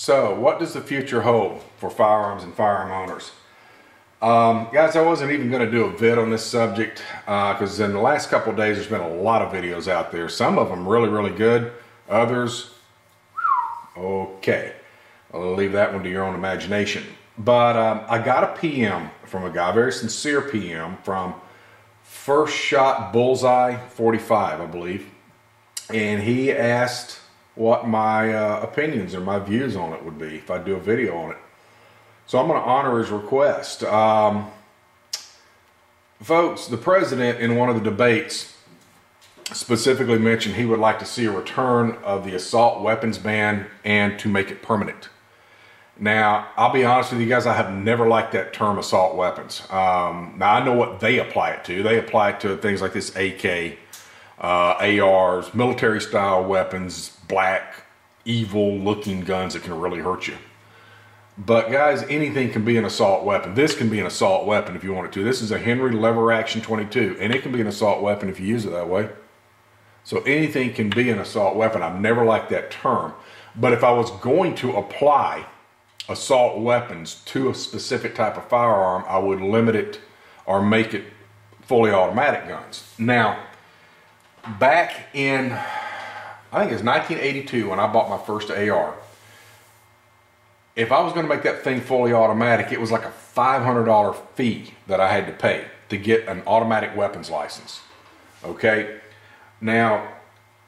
So, what does the future hold for firearms and firearm owners? Guys, I wasn't even going to do a vid on this subject because in the last couple of days there's been a lot of videos out there. Some of them really good. Others, okay. I'll leave that one to your own imagination. But I got a PM from a guy, very sincere PM from First Shot Bullseye 45, I believe. And he asked what my opinions or my views on it would be if I do a video on it. So I'm going to honor his request. Folks, the president in one of the debates specifically mentioned he would like to see a return of the assault weapons ban and to make it permanent. Now, I'll be honest with you guys, I have never liked that term assault weapons. Now, I know what they apply it to. They apply it to things like this AK, ARs, military style weapons, black, evil looking guns that can really hurt you. But guys, anything can be an assault weapon. This can be an assault weapon if you want it to. This is a Henry lever action 22, and it can be an assault weapon if you use it that way. So anything can be an assault weapon. I've never liked that term. But if I was going to apply assault weapons to a specific type of firearm, I would limit it or make it fully automatic guns. Now, back in, I think it was 1982 when I bought my first AR. If I was going to make that thing fully automatic, it was like a $500 fee that I had to pay to get an automatic weapons license. Okay? Now,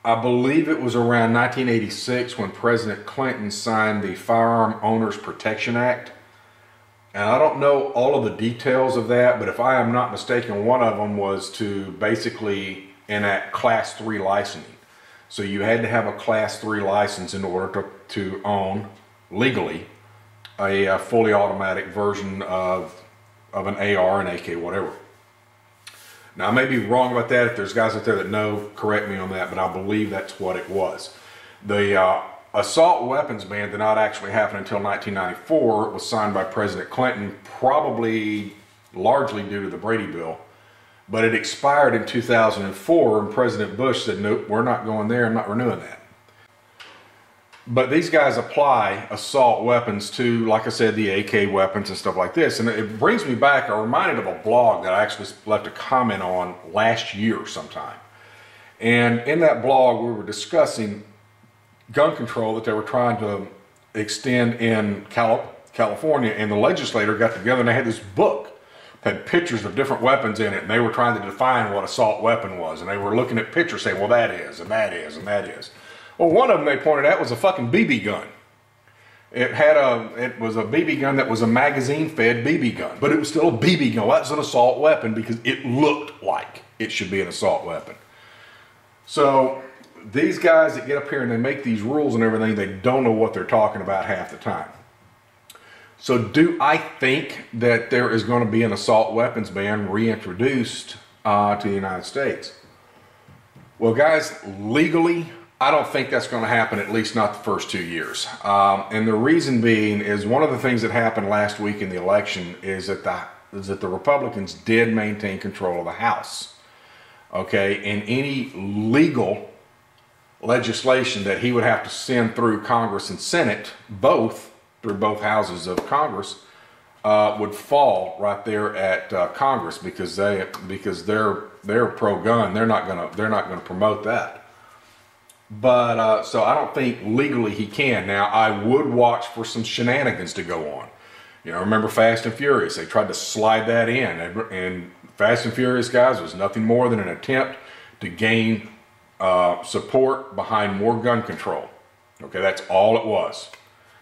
I believe it was around 1986 when President Clinton signed the Firearm Owners Protection Act. And I don't know all of the details of that, but if I am not mistaken, one of them was to basically enact Class 3 licensing. So you had to have a Class 3 license in order to own legally a fully automatic version of an AR, an AK, whatever. Now, I may be wrong about that. If there's guys out there that know, correct me on that, but I believe that's what it was. The assault weapons ban did not actually happen until 1994. It was signed by President Clinton, probably largely due to the Brady Bill. But it expired in 2004, and President Bush said, nope, we're not going there, I'm not renewing that. But these guys apply assault weapons to, like I said, the AK weapons and stuff like this. And it brings me back, I'm reminded of a blog that I actually left a comment on last year sometime. And in that blog, we were discussing gun control that they were trying to extend in California. And the legislator got together and they had this book, had pictures of different weapons in it. And they were trying to define what assault weapon was. And they were looking at pictures saying, well, that is, and that is, and that is. Well, one of them they pointed out was a fucking BB gun. It was a BB gun that was a magazine-fed BB gun, but it was still a BB gun. Well, that's an assault weapon because it looked like it should be an assault weapon. So these guys that get up here and they make these rules and everything, they don't know what they're talking about half the time. So do I think that there is going to be an assault weapons ban reintroduced to the United States? Well, guys, legally, I don't think that's going to happen, at least not the first 2 years. And the reason being is one of the things that happened last week in the election is that the Republicans did maintain control of the House. Okay, and any legal legislation that he would have to send through Congress and Senate, through both houses of Congress, would fall right there at Congress because they're pro-gun. They're not gonna promote that. But so I don't think legally he can. Now, I would watch for some shenanigans to go on. You know, remember Fast and Furious? They tried to slide that in. And Fast and Furious, guys, was nothing more than an attempt to gain support behind more gun control. Okay, that's all it was.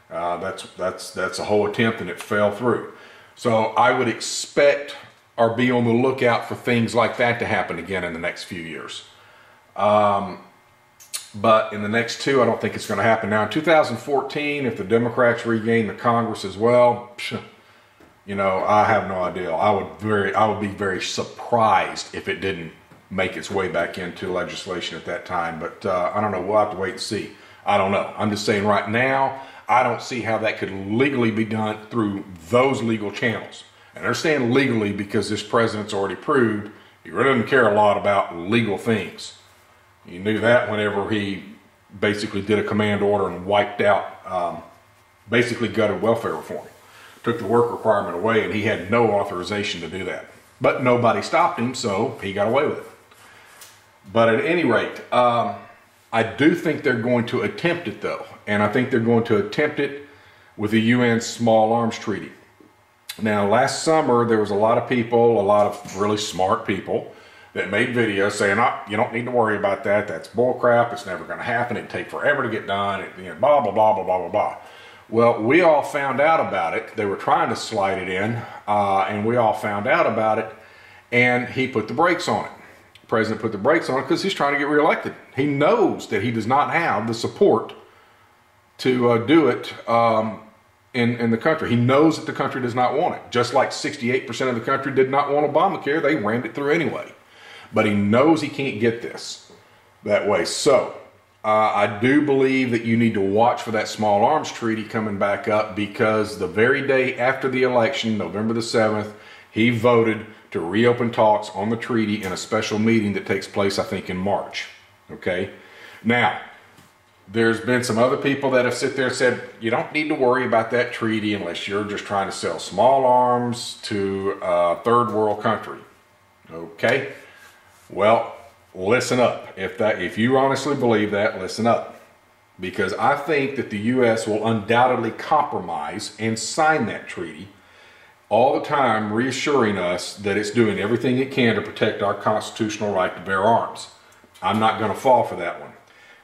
That's a whole attempt, and it fell through. So I would expect or be on the lookout for things like that to happen again in the next few years. But in the next two, I don't think it's going to happen. Now, in 2014, if the Democrats regain the Congress as well, you know, I have no idea. I would be very surprised if it didn't make its way back into legislation at that time. But I don't know. We'll have to wait and see. I don't know. I'm just saying right now, I don't see how that could legally be done through those legal channels. And they're saying legally because this president's already proved he really doesn't care a lot about legal things. You knew that whenever he basically did a command order and wiped out basically gutted welfare reform. Took the work requirement away, and he had no authorization to do that. But nobody stopped him, so he got away with it. But at any rate, I do think they're going to attempt it, though. And I think they're going to attempt it with the UN Small Arms Treaty. Now, last summer, there was a lot of people, a lot of really smart people, that made videos saying, oh, you don't need to worry about that. That's bull crap. It's never going to happen. It'd take forever to get done. Blah, blah, blah, blah, blah, blah, blah. Well, we all found out about it. They were trying to slide it in, and we all found out about it, and he put the brakes on it. The president put the brakes on it because he's trying to get reelected. He knows that he does not have the support to do it in the country. He knows that the country does not want it. Just like 68% of the country did not want Obamacare, they rammed it through anyway. But he knows he can't get this that way. So I do believe that you need to watch for that small arms treaty coming back up, because the very day after the election, November the 7th, he voted to reopen talks on the treaty in a special meeting that takes place, I think, in March. Okay? Now, there's been some other people that have sit there and said, you don't need to worry about that treaty unless you're just trying to sell small arms to a third world country. Okay? Well, listen up. If you honestly believe that, listen up. Because I think that the U.S. will undoubtedly compromise and sign that treaty, all the time reassuring us that it's doing everything it can to protect our constitutional right to bear arms. I'm not going to fall for that one.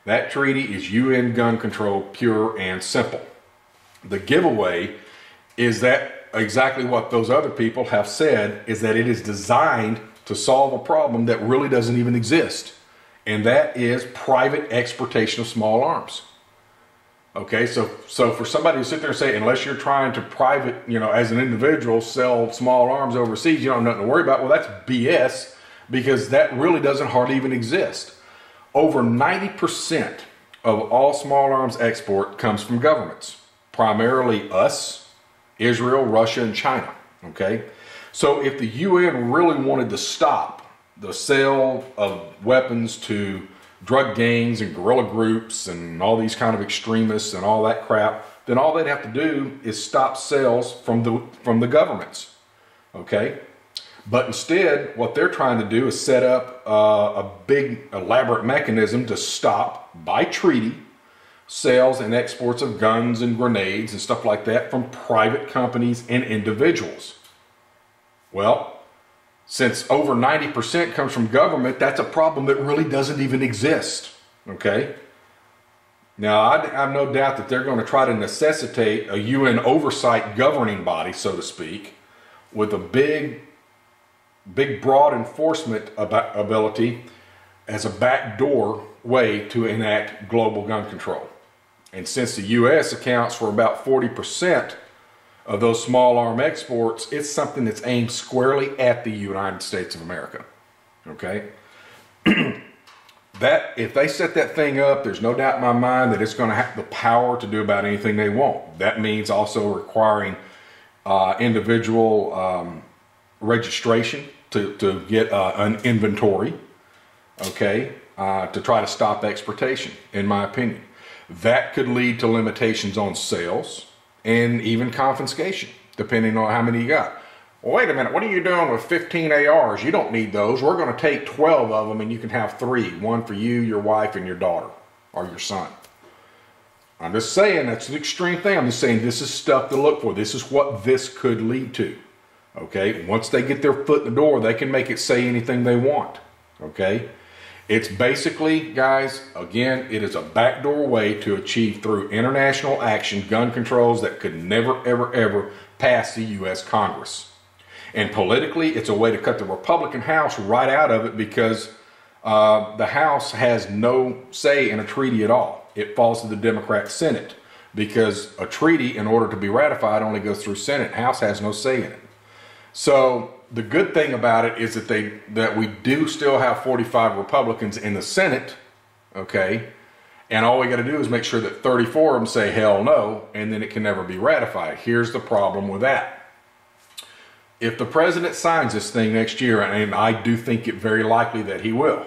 That treaty is UN gun control, pure and simple. The giveaway is that exactly what those other people have said, is that it is designed to solve a problem that really doesn't even exist. And that is private exportation of small arms. Okay, so for somebody to sit there and say, unless you're trying to private, as an individual, sell small arms overseas, you don't have nothing to worry about. Well, that's BS, because that really doesn't hardly even exist. Over 90% of all small arms export comes from governments, primarily us, Israel, Russia, and China. Okay, so if the UN really wanted to stop the sale of weapons to drug gangs and guerrilla groups and all these kind of extremists and all that crap, then all they'd have to do is stop sales from the governments. Okay? But instead, what they're trying to do is set up a big elaborate mechanism to stop, by treaty, sales and exports of guns and grenades and stuff like that from private companies and individuals. Well, since over 90% comes from government, that's a problem that really doesn't even exist. Okay? Now, I have no doubt that they're going to try to necessitate a UN oversight governing body, so to speak, with a big broad enforcement ability as a backdoor way to enact global gun control. And since the U.S. accounts for about 40% of those small arm exports, it's something that's aimed squarely at the United States of America. Okay? That, if they set that thing up, there's no doubt in my mind that it's going to have the power to do about anything they want. That means also requiring individual registration to get an inventory, okay, to try to stop exportation, in my opinion. That could lead to limitations on sales and even confiscation, depending on how many you got. Well, wait a minute, what are you doing with 15 ARs? You don't need those. We're going to take 12 of them and you can have 3. One for you, your wife, and your daughter, or your son. I'm just saying that's an extreme thing. I'm just saying this is stuff to look for. This is what this could lead to. Okay, once they get their foot in the door, they can make it say anything they want. Okay, it's basically, guys, again, it is a backdoor way to achieve through international action gun controls that could never, ever, ever pass the U.S. Congress. And politically, it's a way to cut the Republican House right out of it, because the House has no say in a treaty at all. It falls to the Democrat Senate, because a treaty, in order to be ratified, only goes through Senate. House has no say in it. So the good thing about it is that we do still have 45 Republicans in the Senate, okay? And all we got to do is make sure that 34 of them say hell no, and then it can never be ratified. Here's the problem with that. If the president signs this thing next year, and I do think it very likely that he will,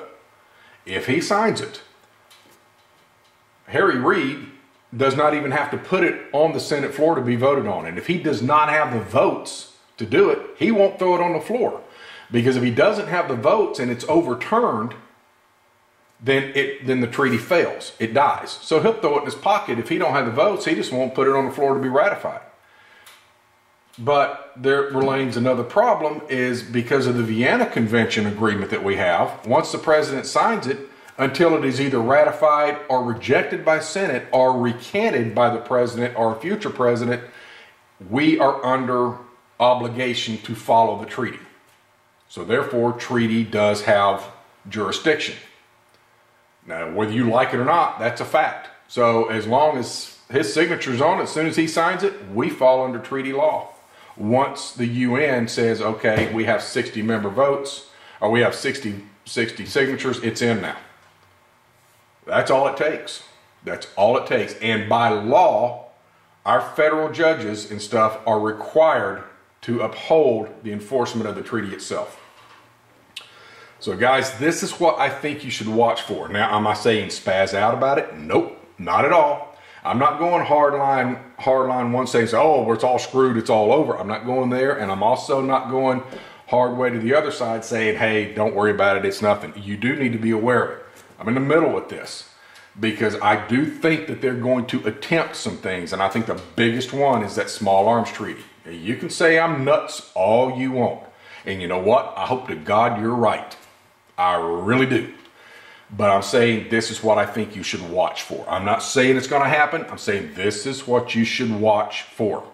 if he signs it, Harry Reid does not even have to put it on the Senate floor to be voted on. And if he does not have the votes to do it, he won't throw it on the floor. Because if he doesn't have the votes and it's overturned, then the treaty fails. It dies. So he'll throw it in his pocket. If he don't have the votes, he just won't put it on the floor to be ratified. But there remains another problem, is because of the Vienna Convention agreement that we have, once the president signs it, until it is either ratified or rejected by Senate or recanted by the president or a future president, we are under obligation to follow the treaty. So therefore, treaty does have jurisdiction. Now, whether you like it or not, that's a fact. So as long as his signature's on it, as soon as he signs it, we fall under treaty law. Once the UN says, okay, we have 60 member votes, or we have 60 signatures, it's in now. That's all it takes. That's all it takes. And by law, our federal judges and stuff are required to uphold the enforcement of the treaty itself. So guys, this is what I think you should watch for. Now, am I saying spaz out about it? Nope, not at all. I'm not going hardline one saying, oh, well, it's all screwed, it's all over. I'm not going there, and I'm also not going hard way to the other side saying, hey, don't worry about it, it's nothing. You do need to be aware of it. I'm in the middle with this because I do think that they're going to attempt some things, and I think the biggest one is that small arms treaty. You can say I'm nuts all you want, and you know what? I hope to God you're right. I really do. But I'm saying this is what I think you should watch for. I'm not saying it's going to happen. I'm saying this is what you should watch for.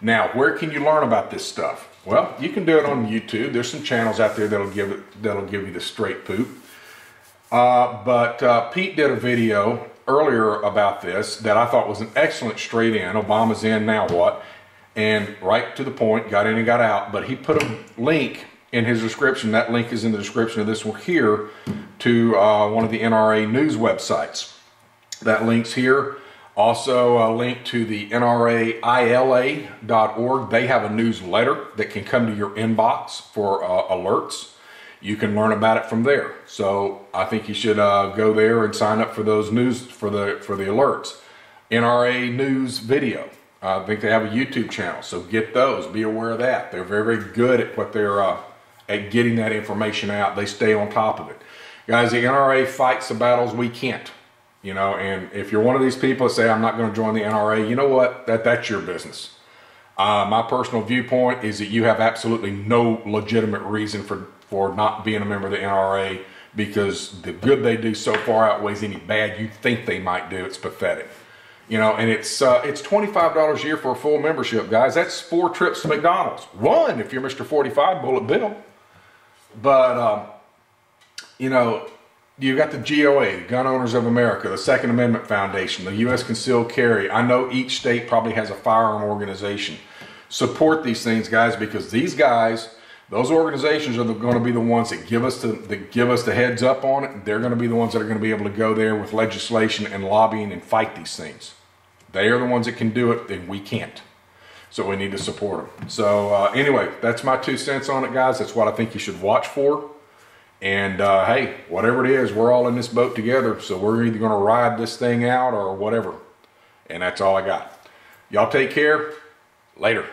Now, where can you learn about this stuff? Well, you can do it on YouTube. There's some channels out there that'll give you the straight poop. But Pete did a video earlier about this that I thought was an excellent straight in. Obama's in, now what? And right to the point, got in and got out. But he put a link in his description. That link is in the description of this one here to one of the NRA news websites. That link's here. Also a link to the NRAILA.org. They have a newsletter that can come to your inbox for alerts. You can learn about it from there. So I think you should go there and sign up for those news for the alerts. NRA News Video. I think they have a YouTube channel, so get those. Be aware of that. They're very, very good at what they're at getting that information out. They stay on top of it. Guys, the NRA fights the battles we can't. You know, and if you're one of these people that say, I'm not going to join the NRA, you know what? That's your business. My personal viewpoint is that you have absolutely no legitimate reason for not being a member of the NRA, because the good they do so far outweighs any bad you think they might do. It's pathetic. You know, and it's $25 a year for a full membership, guys. That's 4 trips to McDonald's. 1 if you're Mr. 45 Bullet Bill. But, you know, you got the GOA, the Gun Owners of America, the Second Amendment Foundation, the U.S. Concealed Carry. I know each state probably has a firearm organization. Support these things, guys, because these guys, those organizations are going to be the ones that give us the heads up on it. They're going to be the ones that are going to be able to go there with legislation and lobbying and fight these things. They are the ones that can do it, and we can't. So we need to support them. So anyway, that's my 2 cents on it, guys. That's what I think you should watch for. And hey, whatever it is, we're all in this boat together. So we're either going to ride this thing out or whatever. And that's all I got. Y'all take care. Later.